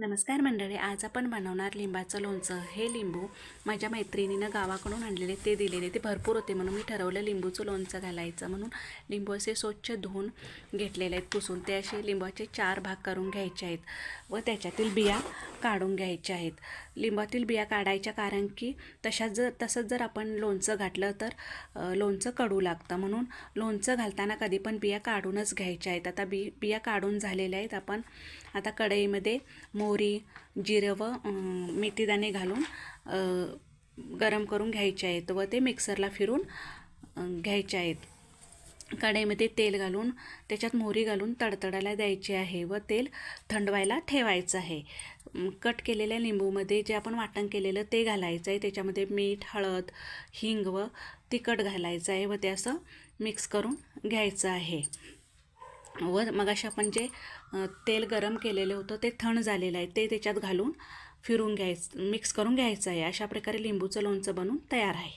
नमस्कार मंडळी, आज आपण बनवणार लिंबाचं लोणचं। हे लिंबू माझ्या मैत्रिणीनं गावाकडून आणलेले, ते दिलेले, ते भरपूर होते म्हणून मी ठरवलं लिंबूचं लोणचं घालायचं म्हणून लिंबू असे स्वच्छ धुवून घेतलेले आहेत पुसून। ते असे लिंबाचे 4 भाग करून घ्यायचे आहेत व त्याच्यातील बिया काढून घ्यायच्या आहेत। लिंबातील बिया काढायच्या कारण की तसंच जर आपण लोणचं घातलं तर लोणचं कडू लागतं, म्हणून लोणचं घालताना कधी पण बिया काढूनच घ्यायच्या आहेत। आता बिया काढून झालेल्या आहेत। आपण आता कढईमध्ये मोहरी, जिरं व मेथीदाणे घालून गरम करून घ्यायचे आहेत व ते मिक्सरला फिरून घ्यायचे आहेत। कढईमध्ये तेल घालून त्याच्यात मोहरी घालून तडतडायला द्यायचे आहे व तेल थंड व्हायला ठेवायचं आहे। कट केलेल्या लिंबूमध्ये जे आपण वाटण केलेलं ते घालायचं आहे। त्याच्यामध्ये मीठ, हळद, हिंग व तिखट घालायचं आहे व ते असं मिक्स करून घ्यायचं आहे। व मगाशी आपण जे तेल गरम केलेलं होतं ते थंड झालेलं आहे, ते त्याच्यात घालून फिरून घ्यायचं, मिक्स करून घ्यायचं आहे। अशा प्रकारे लिंबूचं लोणचं बनवून तयार आहे।